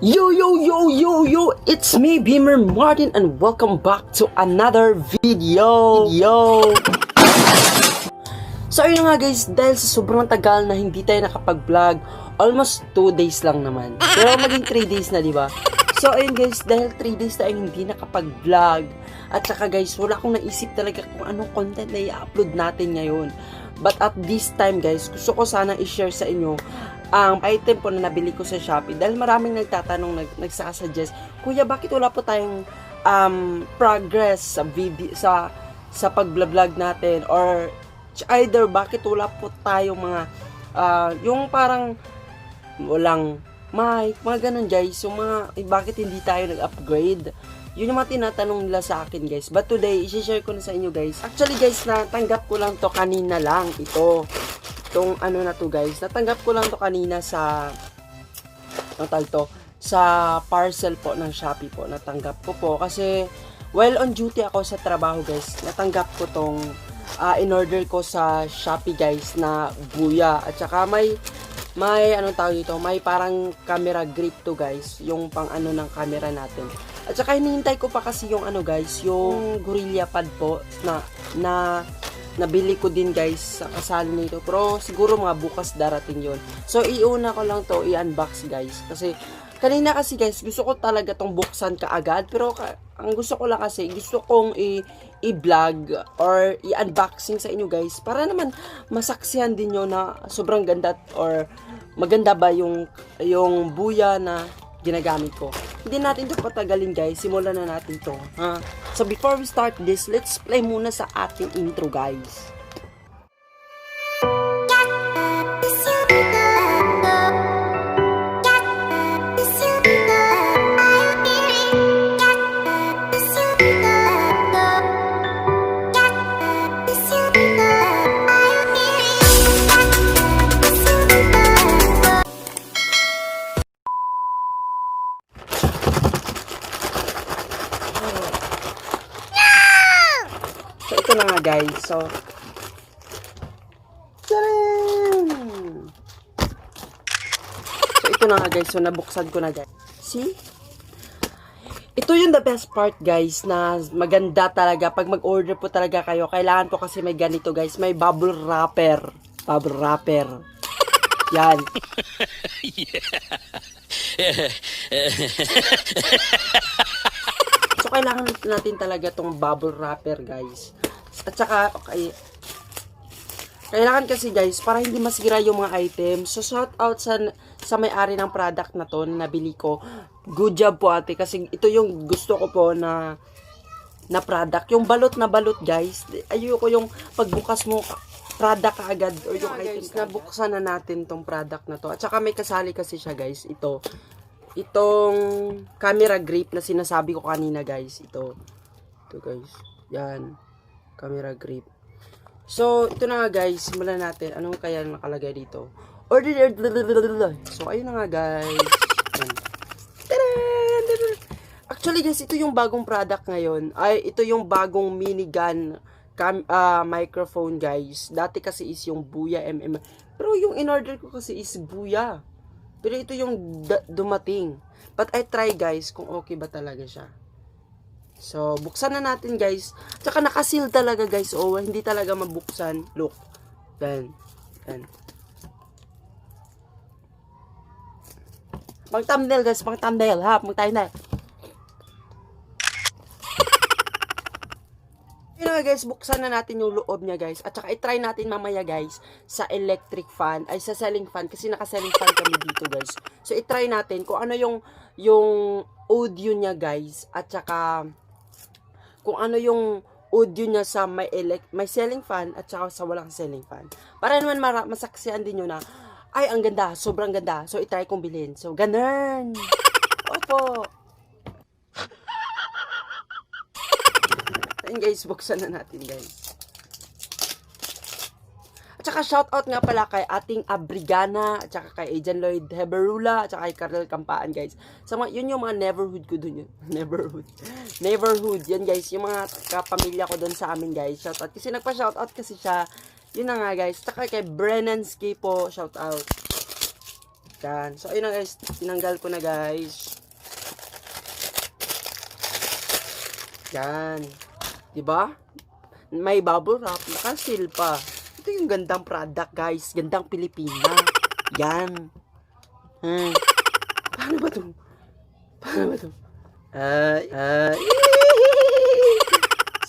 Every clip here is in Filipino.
Yo yo yo yo yo, it's me Beamer Martin and welcome back to another video. So ayun nga guys, dahil sa sobrang tagal na hindi tayo nakapag-vlog, almost 2 days lang naman. Pero maging 3 days na, di ba? So ayun guys, dahil 3 days tayong hindi nakapag-vlog, at saka guys, wala akong naisip talaga kung anong content na i-upload natin ngayon. But at this time guys, gusto ko sana i-share sa inyo ang item po na nabili ko sa Shopee dahil maraming nagtatanong, nagsasuggest, Kuya, bakit wala po tayong progress sa video, sa pag-vlog natin, or either bakit wala po tayong mga yung parang walang mic, mga ganun guys, yung mga bakit hindi tayo nag-upgrade. Yun yung mga tinatanong nila sa akin guys. But today, i-share ko na sa inyo guys. Actually guys, natanggap ko lang to kanina lang. Itong ano na to guys. Natanggap ko lang to kanina sa sa parcel po ng Shopee po. Natanggap ko po kasi while on duty ako sa trabaho guys, natanggap ko tong in-order ko sa Shopee guys na buya. At saka may anong tawag dito, may parang camera grip to guys, yung pang ano ng camera natin. At saka hinihintay ko pa kasi yung ano guys, yung Gorilla Pad po na nabili ko din guys sa kasali nito. Pero siguro mga bukas darating yon. So iuna ko lang to i-unbox guys. Kasi kanina kasi guys, gusto ko talaga tong buksan kaagad. Pero ang gusto ko lang kasi, gusto kong i-vlog or i-unboxing sa inyo guys. Para naman masaksihan din nyo na sobrang ganda or maganda ba yung buya na ginagamit ko. Hindi natin ito patagalin guys. Simulan na natin to. So before we start this, let's play muna sa ating intro guys. So ito na nga guys. So ito na nga guys. So nabuksan ko na guys. See? Ito yung the best part guys na maganda talaga. Pag mag-order po talaga kayo, kailangan po kasi may ganito guys. May bubble wrapper. Bubble wrapper. Yan. So kailangan natin talaga tong bubble wrapper guys. At saka okay, kailangan kasi guys para hindi masira yung mga items. So shout out sa may-ari ng product na to na nabili ko. Good job po ate kasi ito yung gusto ko po na product. Yung balot na balot guys. Ayoko yung pagbukas mo product agad or yung items. Nabuksan na natin tong product na to. At saka may kasali kasi siya guys. Itong camera grip na sinasabi ko kanina guys. Ito guys. Yan. Camera grip. So, ito na nga guys. Simulan natin. Anong kaya nakalagay dito? So, ayun na nga guys. Yan. Actually guys, ito yung bagong product ngayon. Ito yung bagong minigun microphone guys. Dati kasi is yung Buya MM. Pero yung in-order ko kasi is Buya. Pero ito yung dumating. But I try guys kung okay ba talaga siya. So, buksan na natin guys. Tsaka nakasil talaga guys. Oh, hindi talaga mabuksan. Look. Yan. Pang thumbnail guys. Pang thumbnail ha. Pang thumbnail. Yun na guys. Buksan na natin yung loob niya guys. At saka i-try natin mamaya guys sa electric fan. Ay sa ceiling fan. Kasi naka-ceiling fan kami dito guys. So, i-try natin kung ano yung audio niya guys. At saka kung ano yung audio niya sa may ceiling fan at saka sa walang ceiling fan. Para naman masaksihan din nyo na, ay, ang ganda, sobrang ganda. So, itry kong bilhin. So, ganun. Opo. Ayun guys, buksan na natin guys. At saka shoutout nga pala kay ating Abrigana, at saka kay Agent Lloyd Heberula, at saka kay Carl Kampaan guys. So, yun yung mga neighborhood ko dun yun. Neighborhood. Yan guys, yung mga kapamilya ko dun sa amin guys. Shoutout. Kasi nagpa-shoutout kasi siya. Yun na nga guys. At saka kay Brennanski po, shoutout. Yan. So, ayun na guys. Tinanggal ko na guys. Yan. Diba? May bubble wrap. Nakasil pa. Ito yung gandang product guys. Gandang Pilipina. Yan. Paano ba ito? Paano ba ito?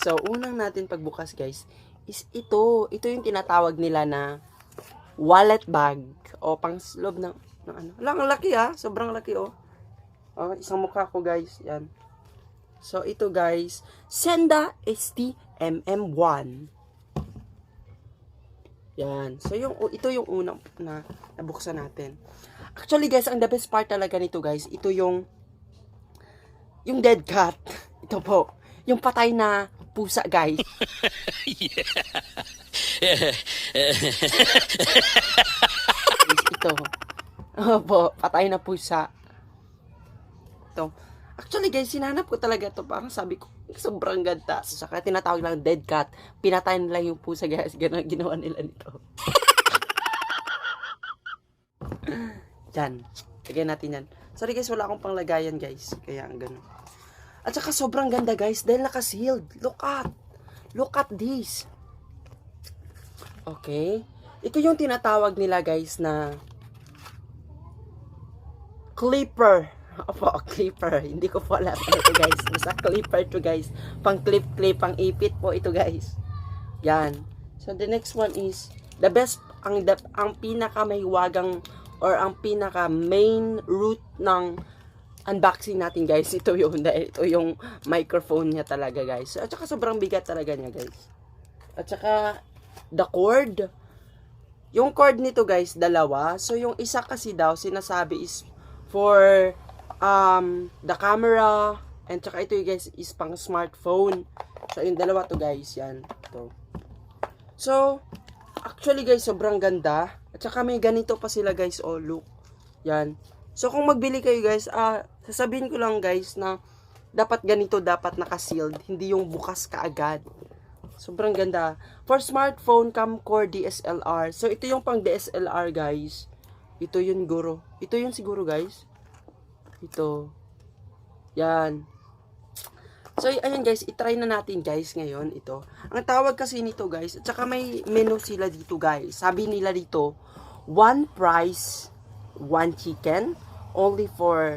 So, unang natin pagbukas guys is ito. Ito yung tinatawag nila na wallet bag o pang loob ng ano. Lang laki sobrang laki isang mukha ko guys. Yan. So, ito guys, Senda ST-MM1. Yan. So, ito yung unang na nabuksan natin. Actually guys, ang the best part talaga nito guys, ito yung dead cat. Ito po. Yung patay na pusa, guys. Ito. Opo, patay na pusa. Ito. Actually, guys, sinanap ko talaga ito. Parang sabi ko, sobrang ganda. So, saka tinatawag lang dead cat. Pinatay nila yung pusa, guys. Ganun ginawa nila nito. Yan. Lagyan natin yan. Sorry, guys, wala akong panglagayan, guys. Kaya, ang ganun. At saka sobrang ganda guys dahil naka-sealed. Look at this. Okay. Ito yung tinatawag nila guys na clipper. Opo, clipper. Hindi ko po alam ito guys. Basta clipper to guys. Pang clip, pang ipit po ito guys. Yan. So the next one is the best, ang pinaka mahiwagang or ang pinaka main root ng unboxing natin guys, ito yung microphone niya talaga guys. At saka sobrang bigat talaga niya guys. At saka the cord, yung cord nito guys, dalawa. So yung isa kasi daw sinasabi is for the camera, and saka ito guys is pang smartphone. So yung dalawa to guys, yan. Ito. So actually guys, sobrang ganda. At saka may ganito pa sila guys, look. Yan. So, kung magbili kayo guys, sasabihin ko lang guys na dapat ganito, dapat naka-sealed. Hindi yung bukas kaagad. Sobrang ganda. For smartphone, camcorder, DSLR. So, ito yung pang DSLR guys. Ito yun siguro. Ito yun siguro guys. Ito. Yan. So, ayun guys, itry na natin guys ngayon ito. Ang tawag kasi nito guys, at saka may menu sila dito guys. Sabi nila dito, one price, one chicken, only for...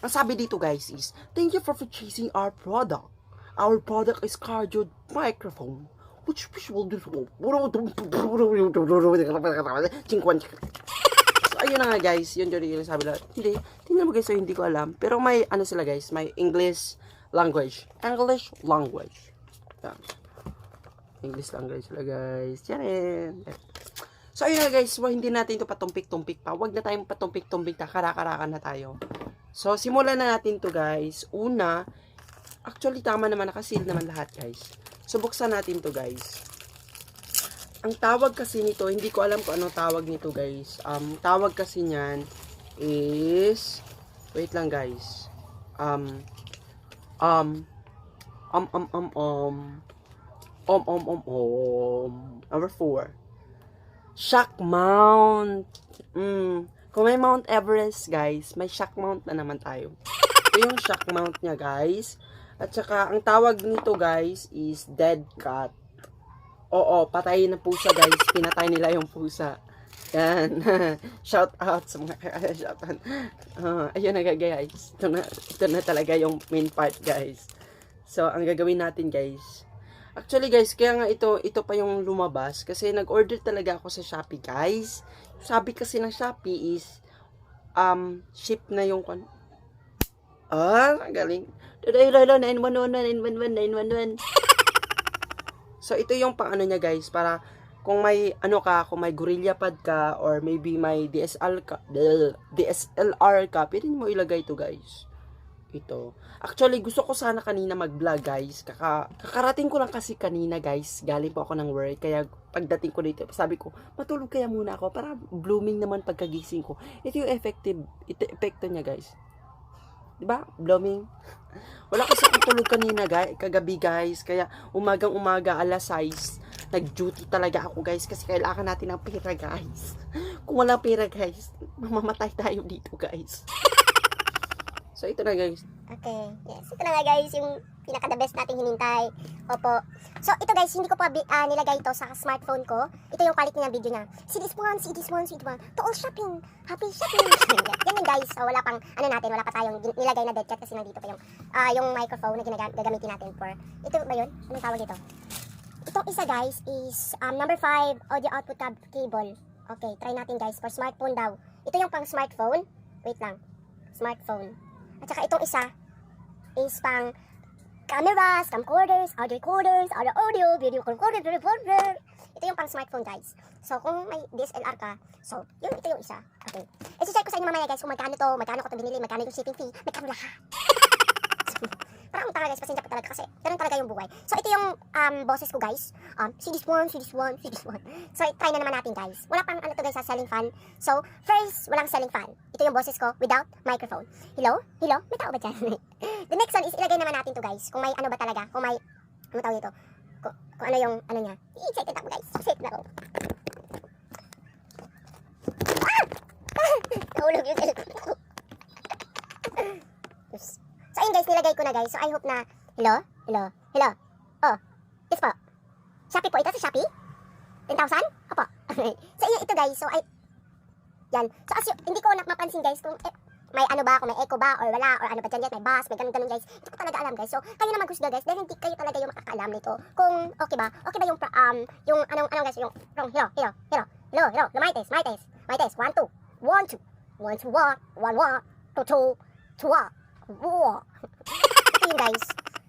Ang sabi dito guys is, thank you for purchasing our product. Our product is cardioid microphone, which will do... So, ayun na nga guys, yun yung sabi lang. Hindi, tingnan mo guys, so hindi ko alam. Pero may, ano sila guys, may English language. English language. Yan. English language sila guys. Yan. So ayun na guys, hindi natin ito patumpik-tumpik pa. Huwag na tayong patumpik-tumpik na, karakarakan na tayo. So simulan na natin to guys. Una, actually tama naman, nakaseal naman lahat guys. So buksan natin to guys. Ang tawag kasi nito, hindi ko alam kung ano tawag nito guys. Tawag kasi niyan is, wait lang guys. Number 4. Shock mount. Kung may Mount Everest, guys, may shock mount na naman tayo. Ito yung shock mount niya, guys. At saka, ang tawag nito, guys, is dead cat. Oo, patay na pusa, guys. Pinatay nila yung pusa. Yan. Shout out sa mga shout out. Ayun na, guys. Ito na talaga yung main part, guys. So, ang gagawin natin, guys. Actually guys, kaya nga ito pa yung lumabas kasi nag-order talaga ako sa Shopee guys. Sabi kasi ng Shopee is ship na yung galing. 911. So ito yung pang ano niya guys, para kung may kung may Gorilla Pad ka or maybe may DSLR ka, pwede mo ilagay ito guys. Ito. Actually, gusto ko sana kanina mag-vlog, guys. Kakarating ko lang kasi kanina, guys. Galing po ako ng work. Kaya, pagdating ko dito, sabi ko, matulog kaya muna ako para blooming naman pagkagising ko. Ito yung epekto niya, guys. Di ba? Blooming. Wala kasi akong tulog kanina, kagabi guys. Kaya umagang-umaga, alas 6, nag-duty talaga ako guys. Kasi kailangan natin ng pera guys. Kung walang pera guys, mamamatay tayo dito guys. So, ito na guys. Okay, yes. Ito na nga guys, yung pinaka-the best nating hinintay. Opo. So, ito guys, hindi ko pa nilagay ito sa smartphone ko. Ito yung quality ng video niya. See this one, see this one, see this one. To all shopping. Happy shopping. Yan yung guys. So, wala pang, wala pa tayong nilagay na dead cat kasi nandito pa yung microphone na gagamitin natin for, ito ba yun? Anong tawag ito? Itong isa guys is number 5 audio output cable. Okay, try natin guys for smartphone daw. Ito yung pang smartphone. Wait lang. Smartphone. At saka itong isa is pang cameras, camcorders, audio, video recorder. Ito yung pang smartphone guys. So kung may DSLR ka, so ito yung isa. Okay. I-check ko sa inyo mamaya guys kung magkano ko to binili, magkano yung shipping fee, magkano lahat. Parang tara guys, pasensya po talaga kasi ganun talaga yung buhay. So ito yung boses ko guys. See this one. So try na naman natin guys. Wala pang to guys sa selling fan. So first, walang selling fan. Ito yung boses ko without microphone. Hello? May tao ba dyan? The next one is ilagay naman natin to guys. Kung may ano ba talaga, kung may, ano tawag ito? Kung ano yung, ano niya. Excited ako guys. Excited ako. Nahulog yung cellphone ko. So ayun guys, nilagay ko na guys. So I hope na, hello. Oh, yes po. Shopee po ito sa Shopee? 10,000? Opo. So ito guys, so yan. So as hindi ko mapansin guys kung may ano ba, kung may echo ba or wala, or ano ba dyan guys, may bass, may ganun guys. Hindi ko talaga alam guys. So kayo na maghusga guys, dahil hindi kayo talaga yung makakaalam nito. Kung okay ba yung anong guys, yung hello, my test, 1, 2, 1, 2, 1, 2, 1, 2, 2, 2, ito yung guys.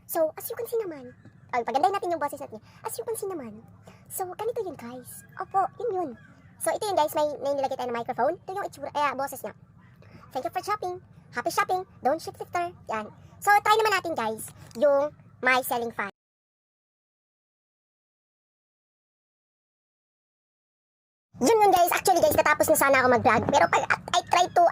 So, as you can see naman, pagandahin natin yung boses natin. As you can see naman, so, ganito yun guys. Opo, yun. So, ito yun guys, may nilagay tayo na microphone. Ito yung boses niya. Thank you for shopping. Happy shopping. Don't shifter. Yan. So, try naman natin guys, yung my selling fan. Yun guys, actually guys, natapos na sana ako mag-vlog. Pero pag I try to,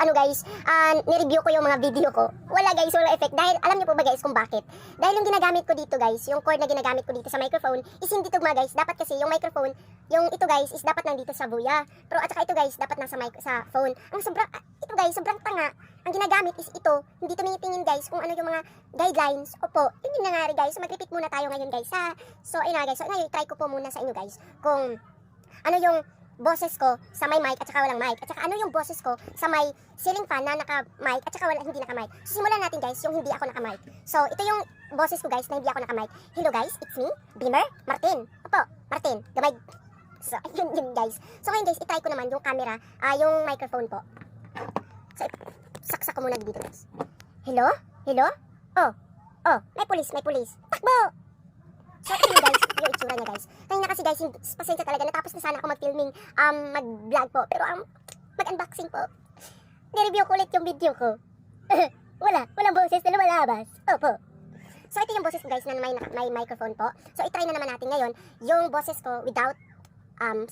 ni-review ko yung mga video ko, wala guys, wala effect. Dahil, alam niyo po ba guys kung bakit? Dahil yung ginagamit ko dito guys, yung cord na ginagamit ko dito sa microphone, is hindi tugma guys. Dapat kasi yung microphone, yung ito guys, is dapat nandito sa buya. Pero at saka ito guys, dapat nasa sa phone. Ito guys, sobrang tanga. Ang ginagamit is ito, hindi tumitingin guys kung ano yung mga guidelines. Opo, yun yung nangyari guys. So mag-repeat muna tayo ngayon guys ha. So ayun na guys, so ngayon try ko po muna sa inyo guys kung ano yung boses ko sa may mic at saka walang mic. At saka ano yung boses ko sa may ceiling fan na naka-mic at saka hindi naka-mic. So simulan natin guys yung hindi ako naka-mic. So ito yung boses ko guys na hindi ako naka-mic. Hello guys, it's me, Beamer Martin. Opo, Martin, gamay. So yun guys. So ngayon guys, itry ko naman yung camera, yung microphone po. So saksak ko muna dito guys. Hello? Oh, may pulis. Takbo! So ito yung guys, yung itsura niya guys. Kanina kasi guys, pasensya talaga, natapos na sana ako mag-filming, mag-vlog po. Pero mag-unboxing po. Ni-review ko ulit yung video ko. Walang boses na lumalabas. Opo. So ito yung boses ko guys na may microphone po. So itry na naman natin ngayon yung boses ko without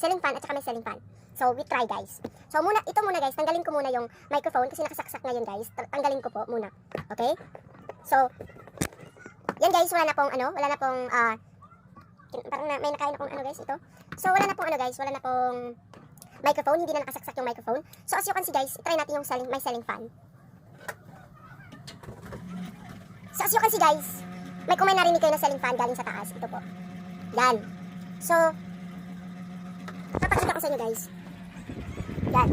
ceiling fan at saka may ceiling fan. So we try guys. So ito muna guys, tanggalin ko muna yung microphone kasi nakasaksak ngayon guys. Tanggalin ko po muna. Okay? So yan guys, wala na pong parang may nakain akong guys ito. So wala na pong microphone, hindi na nakasaksak yung microphone. So as you can see guys, try natin yung may selling fan. So as you can see guys, kung may narinig kayo na selling fan galing sa taas, ito po. Yan. So papakita ko sa inyo guys. Yan.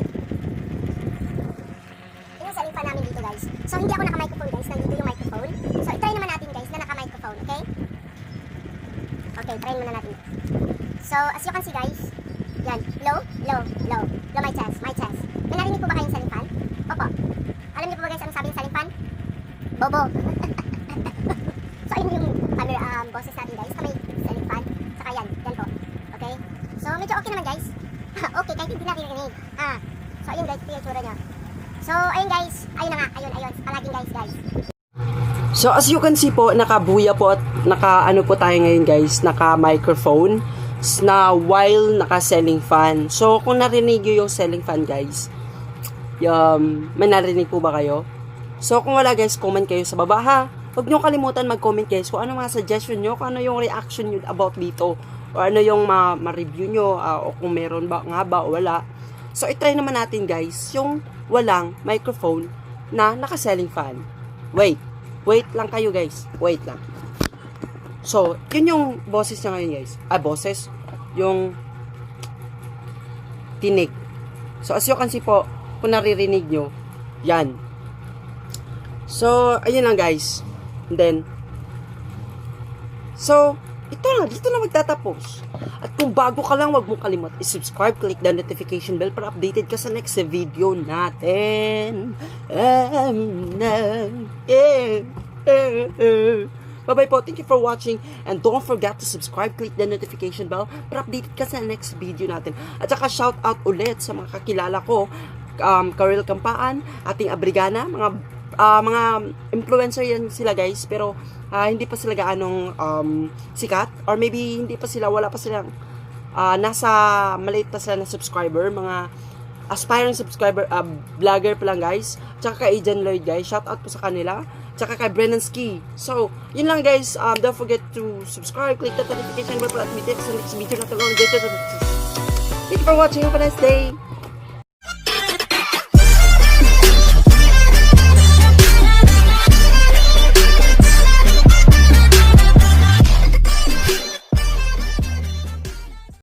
Yung selling fan namin dito guys. So hindi ako naka-microphone guys, nandito yung microphone. So i-try naman natin guys na naka-microphone, okay? Okay, try muna natin. So as you can see guys, yan, low, my chest. May narinig po ba kayong selling fan? Opo. Alam niyo po ba guys anong sabi ng selling fan? Bobo. So ayun yung camera boses natin guys na may selling fan. Saka yan po. Okay? So medyo okay naman guys. Okay, kahit hindi natin narinig. So ayun guys, ito yung tsura niya. So ayun guys, ayun na nga, ayun. Palaging guys. So as you can see po, nakabuya po at naka-ano po tayo ngayon guys, naka-microphone na while naka-selling fan. So kung narinig nyo yung selling fan guys, may narinig po ba kayo? So, kung wala guys, comment kayo sa baba ha. Huwag nyo kalimutan mag-comment guys kung ano mga suggestion nyo, kung ano yung reaction nyo about dito. O ano yung ma-review nyo, o kung meron ba nga ba o wala. So, itry naman natin guys, yung walang microphone na naka-selling fan. Wait lang kayo guys. Wait lang. So, yun yung boses niya ngayon guys. Boses. Yung tinig. So, as you can see po, kung naririnig nyo, yan. So, ayun lang guys. And then, so, ito na, dito na magtatapos. At kung bago ka lang, wag mong kalimut i-subscribe, click the notification bell para updated ka sa next video natin. Bye-bye po. Thank you for watching. And don't forget to subscribe, click the notification bell para updated ka sa next video natin. At saka shout out ulit sa mga kakilala ko. Karel Kampaan, ating Abrigana, mga influencer yan sila guys, pero hindi pa sila gaanong sikat, or maybe hindi pa sila, wala pa silang nasa maliit pa sila na subscriber, mga aspiring subscriber, vlogger pa lang guys. Tsaka kay Ajan Lloyd guys, shout out po sa kanila. Tsaka kay Brennan Ski. So, yun lang guys, don't forget to subscribe, click the notification bell para at meet sa next video natin. Thank you for watching, have a nice day.